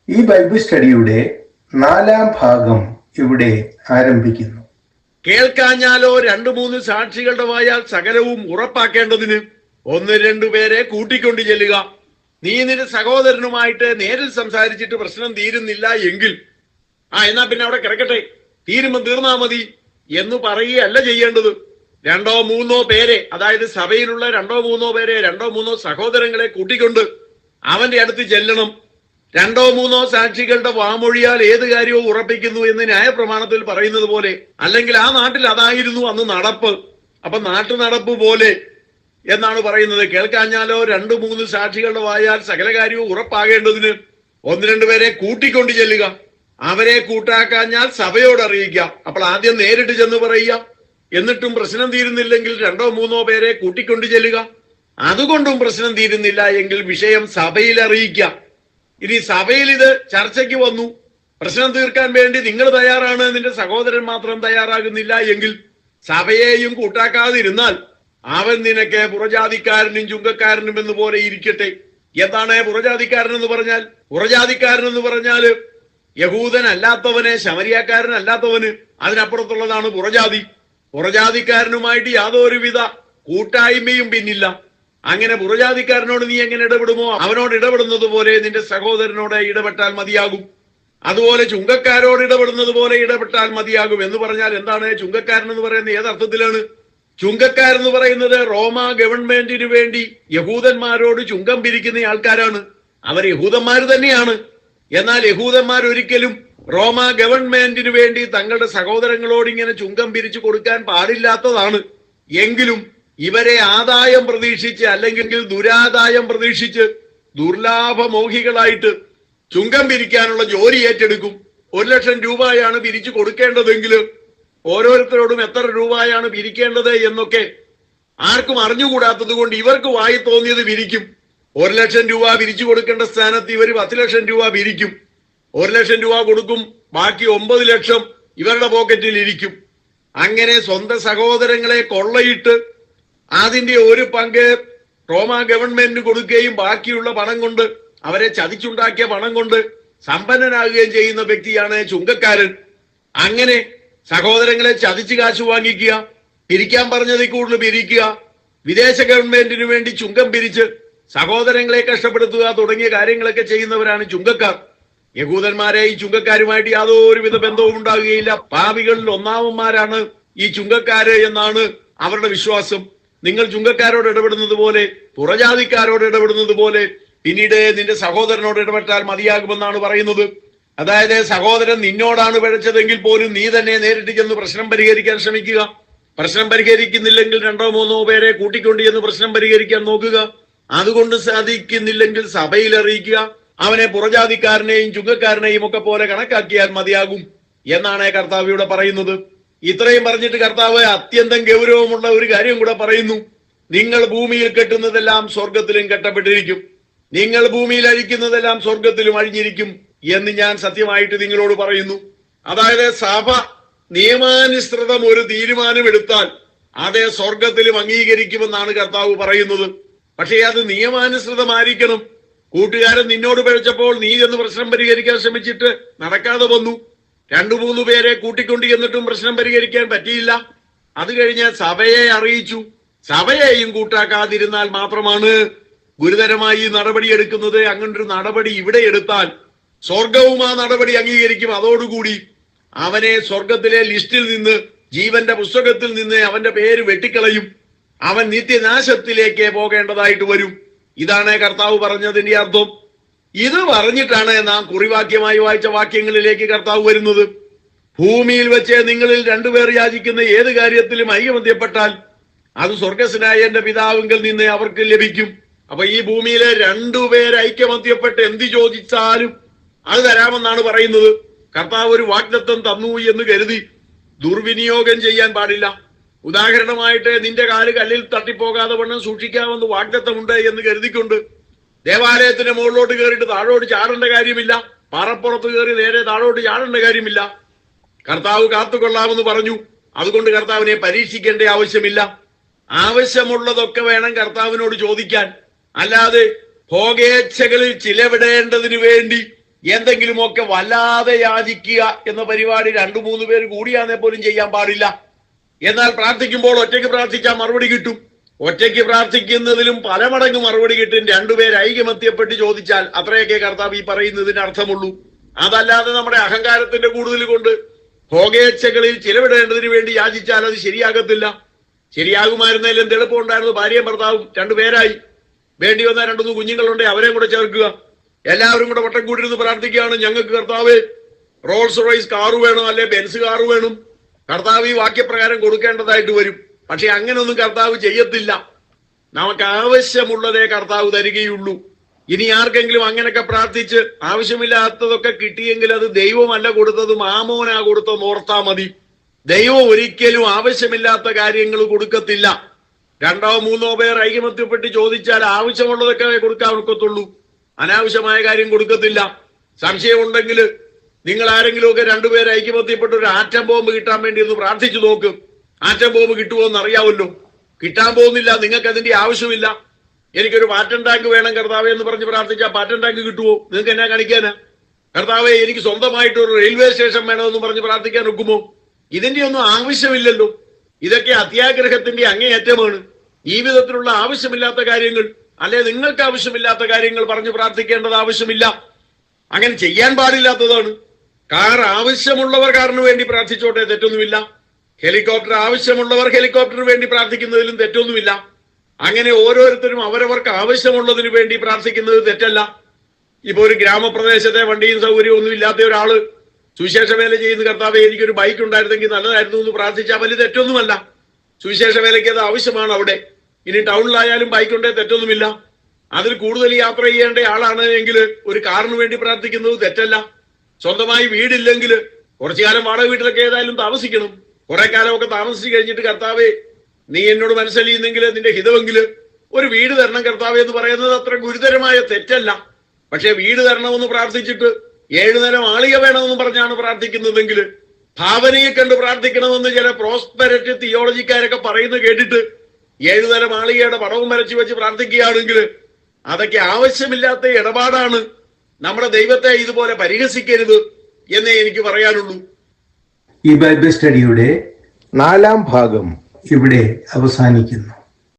ഈ ബൈബിൾ സ്റ്റഡിയുടെ 4-ാം ഭാഗം ഇവിടെ ആരംഭിക്കുന്നു. കേൾക്കാഞ്ഞാലോ 2-3 സാക്ഷികളുടെ വായാൽ സകലവും ഉറപ്പാക്കേണ്ടതിന് 1-2 പേരെ കൂട്ടിക്കൊണ്ട് ചെല്ലുക. നീ നിന്റെ സഹോദരനുമായിട്ട് നേരിൽ സംസാരിച്ചിട്ട് പ്രശ്നം തീരുന്നില്ല എങ്കിൽ എന്നാ പിന്നെ അവിടെ കിടക്കട്ടെ, തീരുമ്പം തീർന്നാ മതി എന്ന് പറയുകയല്ല ചെയ്യേണ്ടത്. 2-3 പേരെ, അതായത് സഭയിലുള്ള 2-3 പേരെ, 2-3 സഹോദരങ്ങളെ കൂട്ടിക്കൊണ്ട് അവന്റെ അടുത്ത് ചെല്ലണം. 2-3 സാക്ഷികളുടെ വാമൊഴിയാൽ ഏത് കാര്യവും ഉറപ്പിക്കുന്നു എന്ന് ന്യായപ്രമാണത്തിൽ പറയുന്നത് പോലെ, അല്ലെങ്കിൽ ആ നാട്ടിൽ അതായിരുന്നു അന്ന് നടപ്പ്. അപ്പൊ നാട്ടു നടപ്പ് പോലെ എന്നാണ് പറയുന്നത്. കേൾക്കാഞ്ഞാലോ 2-3 സാക്ഷികളുടെ വായാൽ സകല കാര്യവും ഉറപ്പാകേണ്ടതിന് 1-2 പേരെ കൂട്ടിക്കൊണ്ട് ചെല്ലുക. അവരെ കൂട്ടാക്കാഞ്ഞാൽ സഭയോട് അറിയിക്കുക. അപ്പോൾ ആദ്യം നേരിട്ട് ചെന്ന് പറയുക. എന്നിട്ടും പ്രശ്നം തീരുന്നില്ലെങ്കിൽ 2-3 പേരെ കൂട്ടിക്കൊണ്ട് ചെല്ലുക. അതുകൊണ്ടും പ്രശ്നം തീരുന്നില്ല എങ്കിൽ വിഷയം സഭയിൽ അറിയിക്കുക. ഇനി സഭയിൽ ഇത് ചർച്ചയ്ക്ക് വന്നു, പ്രശ്നം തീർക്കാൻ വേണ്ടി നിങ്ങൾ തയ്യാറാണ്, നിന്റെ സഹോദരൻ മാത്രം തയ്യാറാകുന്നില്ല എങ്കിൽ സഭയെയും കൂട്ടാക്കാതിരുന്നാൽ അവൻ നിനക്ക് പുറജാതിക്കാരനും ചുങ്കക്കാരനും എന്ന് പോലെ ഇരിക്കട്ടെ. എന്താണ് പുറജാതിക്കാരൻ എന്ന് പറഞ്ഞാൽ? പുറജാതിക്കാരൻ എന്ന് പറഞ്ഞാല് യഹൂദൻ അല്ലാത്തവന്, ശമരിയാക്കാരൻ അല്ലാത്തവന്, അതിനപ്പുറത്തുള്ളതാണ് പുറജാതി. പുറജാതിക്കാരനുമായിട്ട് യാതൊരുവിധ കൂട്ടായ്മയും പിന്നില്ല. അങ്ങനെ പുറജാതിക്കാരനോട് നീ എങ്ങനെ ഇടപെടുമോ അവനോട് ഇടപെടുന്നത് പോലെ നിന്റെ സഹോദരനോട് ഇടപെട്ടാൽ മതിയാകും. അതുപോലെ ചുങ്കക്കാരോട് ഇടപെടുന്നത് പോലെ ഇടപെട്ടാൽ മതിയാകും. എന്ന് പറഞ്ഞാൽ എന്താണ് ചുങ്കക്കാരൻ എന്ന് പറയുന്നത്? ഏതർത്ഥത്തിലാണ്? ചുങ്കക്കാരെന്ന് പറയുന്നത് റോമ ഗവൺമെന്റിന് വേണ്ടി യഹൂദന്മാരോട് ചുങ്കം പിരിക്കുന്ന ആൾക്കാരാണ്. അവർ യഹൂദന്മാർ തന്നെയാണ്. എന്നാൽ യഹൂദന്മാർ ഒരിക്കലും റോമ ഗവൺമെന്റിന് വേണ്ടി തങ്ങളുടെ സഹോദരങ്ങളോട് ഇങ്ങനെ ചുങ്കം പിരിച്ചു കൊടുക്കാൻ പാടില്ലാത്തതാണ്. എങ്കിലും ഇവരെ ആദായം പ്രതീക്ഷിച്ച്, അല്ലെങ്കിൽ ദുരാദായം പ്രതീക്ഷിച്ച് ദുർലാഭമോഹികളായിട്ട് ചുങ്കം പിരിക്കാനുള്ള ജോലി ഏറ്റെടുക്കും. 1,00,000 രൂപയാണ് പിരിച്ചു കൊടുക്കേണ്ടതെങ്കിൽ ഓരോരുത്തരോടും എത്ര രൂപയാണ് പിരിക്കേണ്ടത് എന്നൊക്കെ ആർക്കും അറിഞ്ഞുകൂടാത്തത് കൊണ്ട് ഇവർക്ക് വായി തോന്നിയത് പിരിക്കും. 1,00,000 രൂപ പിരിച്ചു കൊടുക്കേണ്ട സ്ഥാനത്ത് ഇവർ 10,00,000 രൂപ പിരിക്കും. 1,00,000 രൂപ കൊടുക്കും, ബാക്കി 9,00,000 ഇവരുടെ പോക്കറ്റിൽ ഇരിക്കും. അങ്ങനെ സ്വന്തം സഹോദരങ്ങളെ കൊള്ളയിട്ട് അതിന്റെ ഒരു പങ്ക് റോമ ഗവൺമെന്റിന് കൊടുക്കുകയും ബാക്കിയുള്ള പണം കൊണ്ട്, അവരെ ചതിച്ചുണ്ടാക്കിയ പണം കൊണ്ട് സമ്പന്നനാകുകയും ചെയ്യുന്ന വ്യക്തിയാണ് ചുങ്കക്കാരൻ. അങ്ങനെ സഹോദരങ്ങളെ ചതിച്ച് കാശ് വാങ്ങിക്കുക, പിരിക്കാൻ പറഞ്ഞതിൽ കൂടുതൽ പിരിക്കുക, വിദേശ ഗവൺമെന്റിന് വേണ്ടി ചുങ്കം പിരിച്ച് സഹോദരങ്ങളെ കഷ്ടപ്പെടുത്തുക തുടങ്ങിയ കാര്യങ്ങളൊക്കെ ചെയ്യുന്നവരാണ് ചുങ്കക്കാർ. യഹൂദന്മാരെ ഈ ചുങ്കക്കാരുമായിട്ട് യാതൊരുവിധ ബന്ധവും ഉണ്ടാകുകയില്ല. പാപികളിൽ ഒന്നാമന്മാരാണ് ഈ ചുങ്കക്കാര് എന്നാണ് അവരുടെ വിശ്വാസം. നിങ്ങൾ ചുങ്കക്കാരോട് ഇടപെടുന്നത് പോലെ, പുറജാതിക്കാരോട് ഇടപെടുന്നത് പോലെ പിന്നീട് നിന്റെ സഹോദരനോട് ഇടപെട്ടാൽ മതിയാകുമെന്നാണ് പറയുന്നത്. അതായത് സഹോദരൻ നിന്നോടാണ് പിഴച്ചതെങ്കിൽ പോലും നീ തന്നെ നേരിട്ട് ചെന്ന് പ്രശ്നം പരിഹരിക്കാൻ ശ്രമിക്കുക. പ്രശ്നം പരിഹരിക്കുന്നില്ലെങ്കിൽ 2-3 പേരെ കൂട്ടിക്കൊണ്ട് ചെന്ന് പ്രശ്നം പരിഹരിക്കാൻ നോക്കുക. അതുകൊണ്ട് സാധിക്കുന്നില്ലെങ്കിൽ സഭയിൽ അറിയിക്കുക. അവനെ പുറജാതിക്കാരനെയും ചുങ്കക്കാരനെയും ഒക്കെ പോലെ കണക്കാക്കിയാൽ മതിയാകും എന്നാണ് കർത്താവ് ഇവിടെ പറയുന്നത്. ഇത്രയും പറഞ്ഞിട്ട് കർത്താവ് അത്യന്തം ഗൗരവമുള്ള ഒരു കാര്യം കൂടെ പറയുന്നു. നിങ്ങൾ ഭൂമിയിൽ കെട്ടുന്നതെല്ലാം സ്വർഗത്തിലും കെട്ടപ്പെട്ടിരിക്കും, നിങ്ങൾ ഭൂമിയിൽ അഴിക്കുന്നതെല്ലാം സ്വർഗത്തിലും അഴിഞ്ഞിരിക്കും എന്ന് ഞാൻ സത്യമായിട്ട് നിങ്ങളോട് പറയുന്നു. അതായത് സഭ നിയമാനുസൃതം ഒരു തീരുമാനമെടുത്താൽ അതേ സ്വർഗത്തിലും അംഗീകരിക്കുമെന്നാണ് കർത്താവ് പറയുന്നത്. പക്ഷേ അത് നിയമാനുസൃതമായിരിക്കണം. കൂട്ടുകാരൻ നിന്നോട് പിഴച്ചപ്പോൾ നീ എന്ന് പ്രശ്നം പരിഹരിക്കാൻ ശ്രമിച്ചിട്ട് നടക്കാതെ വന്നു. 2-3 പേരെ കൂട്ടിക്കൊണ്ട് എന്നിട്ടും പ്രശ്നം പരിഹരിക്കാൻ പറ്റിയില്ല. അത് കഴിഞ്ഞ് സഭയെ അറിയിച്ചു. സഭയെയും കൂട്ടാക്കാതിരുന്നാൽ മാത്രമാണ് ഗുരുതരമായി നടപടി എടുക്കുന്നത്. അങ്ങനൊരു നടപടി ഇവിടെ എടുത്താൽ സ്വർഗവും ആ നടപടി അംഗീകരിക്കും. അതോടുകൂടി അവനെ സ്വർഗത്തിലെ ലിസ്റ്റിൽ നിന്ന്, ജീവന്റെ പുസ്തകത്തിൽ നിന്ന് അവന്റെ പേര് വെട്ടിക്കളയും. അവൻ നിത്യനാശത്തിലേക്ക് പോകേണ്ടതായിട്ട് വരും. ഇതാണ് കർത്താവ് പറഞ്ഞതിന്റെ അർത്ഥം. ഇത് പറഞ്ഞിട്ടാണ് നാം കുറിവാക്യമായി വായിച്ച വാക്യങ്ങളിലേക്ക് കർത്താവ് വരുന്നത്. ഭൂമിയിൽ വെച്ച് നിങ്ങളിൽ 2 പേർ യാചിക്കുന്ന ഏത് കാര്യത്തിലും ഐകമത്യപ്പെട്ടാൽ അത് സ്വർഗസ്വനായ എന്റെ പിതാവിങ്കൽ നിന്ന് അവർക്ക് ലഭിക്കും. അപ്പൊ ഈ ഭൂമിയിലെ 2 പേർ ഐക്യമത്യപ്പെട്ട് എന്ത് ചോദിച്ചാലും അത് തരാമെന്നാണ് പറയുന്നത്. കർത്താവ് ഒരു വാഗ്ദത്തം തന്നു എന്ന് കരുതി ദുർവിനിയോഗം ചെയ്യാൻ പാടില്ല. ഉദാഹരണമായിട്ട് നിന്റെ കാല് കല്ലിൽ തട്ടിപ്പോകാതെ വണ്ണം സൂക്ഷിക്കാമെന്ന് വാഗ്ദത്തമുണ്ട് എന്ന് കരുതിക്കൊണ്ട് ദേവാലയത്തിന്റെ മുകളിലോട്ട് കയറിയിട്ട് താഴോട്ട് ചാടേണ്ട കാര്യമില്ല. പാറപ്പുറത്ത് കയറി നേരെ താഴോട്ട് ചാടേണ്ട കാര്യമില്ല. കർത്താവ് കാത്തുകൊള്ളാമെന്ന് പറഞ്ഞു. അതുകൊണ്ട് കർത്താവിനെ പരീക്ഷിക്കേണ്ട ആവശ്യമില്ല. ആവശ്യമുള്ളതൊക്കെ വേണം കർത്താവിനോട് ചോദിക്കാൻ. അല്ലാതെ ഭോഗേച്ഛകളിൽ ചിലവിടേണ്ടതിന് വേണ്ടി എന്തെങ്കിലുമൊക്കെ വല്ലാതെ യാചിക്കുക എന്ന പരിപാടി 2-3 പേര് കൂടിയാന്നേ പോലും ചെയ്യാൻ പാടില്ല. എന്നാൽ പ്രാർത്ഥിക്കുമ്പോൾ ഒറ്റയ്ക്ക് പ്രാർത്ഥിച്ചാൽ മറുപടി കിട്ടും. ഒറ്റയ്ക്ക് പ്രാർത്ഥിക്കുന്നതിലും പല മടങ്ങ് മറുപടി കിട്ടും 2 പേര് ഐകമത്യപ്പെട്ട് ചോദിച്ചാൽ. അത്രയൊക്കെ കർത്താവ് ഈ പറയുന്നതിന് അർത്ഥമുള്ളൂ. അതല്ലാതെ നമ്മുടെ അഹങ്കാരത്തിന്റെ കൂടുതൽ കൊണ്ട് ഭോഗേച്ഛകളിൽ ചിലവിടേണ്ടതിന് വേണ്ടി യാചിച്ചാൽ അത് ശരിയാകത്തില്ല. ശരിയാകുമായിരുന്നതിലും എന്ത് എളുപ്പമുണ്ടായിരുന്നു. ഭാര്യയും ഭർത്താവും 2 പേരായി, വേണ്ടി വന്ന 2-3 കുഞ്ഞുങ്ങളുണ്ട്, അവരെയും കൂടെ ചേർക്കുക. എല്ലാവരും കൂടെ വട്ടം കൂടിയിരുന്ന് പ്രാർത്ഥിക്കുകയാണ്, ഞങ്ങൾക്ക് കർത്താവ് റോൾസ് റോയ്സ് കാറ് വേണം, അല്ലെ ബെൻസ് കാറ് വേണം. കർത്താവ് ഈ വാക്യപ്രകാരം കൊടുക്കേണ്ടതായിട്ട് വരും. പക്ഷെ അങ്ങനൊന്നും കർത്താവ് ചെയ്യത്തില്ല. നമുക്ക് ആവശ്യമുള്ളതേ കർത്താവ് തരികയുള്ളൂ. ഇനി ആർക്കെങ്കിലും അങ്ങനെയൊക്കെ പ്രാർത്ഥിച്ച് ആവശ്യമില്ലാത്തതൊക്കെ കിട്ടിയെങ്കിൽ അത് ദൈവമല്ല കൊടുത്തത്, മാമോനാ കൊടുത്തത് ഓർത്താ മതി. ദൈവം ഒരിക്കലും ആവശ്യമില്ലാത്ത കാര്യങ്ങൾ കൊടുക്കത്തില്ല. 2-3 പേർ ഐകമത്യപ്പെട്ട് ചോദിച്ചാൽ ആവശ്യമുള്ളതൊക്കെ കൊടുക്കാൻ ഒക്കത്തുള്ളൂ, അനാവശ്യമായ കാര്യം കൊടുക്കത്തില്ല. സംശയമുണ്ടെങ്കിൽ നിങ്ങൾ ആരെങ്കിലുമൊക്കെ 2 പേർ ഐക്യമത്യപ്പെട്ട് ഒരു ആറ്റം ബോംബ് കിട്ടാൻ വേണ്ടി ഒന്ന് പ്രാർത്ഥിച്ചു നോക്കും. ആറ്റം ബോംബ് കിട്ടുമോ എന്ന് അറിയാമല്ലോ. കിട്ടാൻ പോകുന്നില്ല, നിങ്ങൾക്ക് അതിന്റെ ആവശ്യമില്ല. എനിക്കൊരു പാറ്റൻ ടാങ്ക് വേണം കർത്താവേ എന്ന് പറഞ്ഞ് പ്രാർത്ഥിച്ചാൽ പാറ്റൻ ടാങ്ക് കിട്ടുമോ? നിങ്ങൾക്ക് എന്നാ കാണിക്കാനാ? കർത്താവേ എനിക്ക് സ്വന്തമായിട്ട് ഒരു റെയിൽവേ സ്റ്റേഷൻ വേണമെന്ന് പറഞ്ഞ് പ്രാർത്ഥിക്കാൻ ഒക്കുമോ? ഇതിന്റെ ഒന്നും ആവശ്യമില്ലല്ലോ. ഇതൊക്കെ അത്യാഗ്രഹത്തിന്റെ അങ്ങേയറ്റമാണ്. ഈ വിധത്തിലുള്ള ആവശ്യമില്ലാത്ത കാര്യങ്ങൾ, അല്ലെ നിങ്ങൾക്ക് ആവശ്യമില്ലാത്ത കാര്യങ്ങൾ പറഞ്ഞ് പ്രാർത്ഥിക്കേണ്ടത് ആവശ്യമില്ല. അങ്ങനെ ചെയ്യാൻ പാടില്ലാത്തതാണ്. കാർ ആവശ്യമുള്ളവർ കാറിന് വേണ്ടി പ്രാർത്ഥിച്ചോട്ടെ, തെറ്റൊന്നുമില്ല. ഹെലികോപ്റ്റർ ആവശ്യമുള്ളവർ ഹെലികോപ്റ്ററിന് വേണ്ടി പ്രാർത്ഥിക്കുന്നതിലും തെറ്റൊന്നുമില്ല. അങ്ങനെ ഓരോരുത്തരും അവരവർക്ക് ആവശ്യമുള്ളതിന് വേണ്ടി പ്രാർത്ഥിക്കുന്നത് തെറ്റല്ല. ഇപ്പൊ ഒരു ഗ്രാമപ്രദേശത്തെ വണ്ടിയും സൗകര്യവും ഒന്നും ഇല്ലാത്ത ഒരാള് സുവിശേഷ വേല ചെയ്യുന്ന കർത്താവേ എനിക്കൊരു ബൈക്ക് ഉണ്ടായിരുന്നെങ്കിൽ നല്ലതായിരുന്നു എന്ന് പ്രാർത്ഥിച്ചാൽ വലിയ തെറ്റൊന്നുമല്ല. സുവിശേഷ വേലയ്ക്ക് അത് ആവശ്യമാണ് അവിടെ. ഇനി ടൗണിലായാലും ബൈക്ക് ഉണ്ടേ തെറ്റൊന്നുമില്ല. അതിൽ കൂടുതൽ യാത്ര ചെയ്യേണ്ട ആളാണ് എങ്കിൽ ഒരു കാറിന് വേണ്ടി പ്രാർത്ഥിക്കുന്നത് തെറ്റല്ല. സ്വന്തമായി വീടില്ലെങ്കിൽ കുറച്ചു കാലം വാടക വീട്ടിലൊക്കെ ഏതായാലും താമസിക്കണം. കുറെ കാലമൊക്കെ താമസിച്ച് കഴിഞ്ഞിട്ട് കർത്താവേ നീ എന്നോട് മനസ്സലിയുന്നെങ്കിൽ നിന്റെ ഹിതമെങ്കിൽ ഒരു വീട് തരണം കർത്താവേ എന്ന് പറയുന്നത് അത്ര ഗുരുതരമായ തെറ്റല്ല. പക്ഷെ വീട് തരണമെന്ന് പ്രാർത്ഥിച്ചിട്ട് 7 നില മാളിക വേണമെന്ന് പറഞ്ഞാണ് പ്രാർത്ഥിക്കുന്നതെങ്കിൽ, ഭാവനയെ കണ്ട് പ്രാർത്ഥിക്കണമെന്ന് ചില പ്രോസ്പെരിറ്റി തിയോളജിക്കാരൊക്കെ പറയുന്നത് കേട്ടിട്ട് 7 നില മാളികയുടെ പടവും വരച്ചു വെച്ച് പ്രാർത്ഥിക്കുകയാണെങ്കിൽ അതൊക്കെ ആവശ്യമില്ലാത്ത ഇടപാടാണ്. നമ്മുടെ ദൈവത്തെ ഇതുപോലെ പരിഹസിക്കരുത് എന്നേ എനിക്ക് പറയാനുള്ളൂ. ഈ ബൈബിൾ സ്റ്റഡിയുടെ 4ാം ഭാഗം ഇവിടെ അവസാനിക്കുന്നു.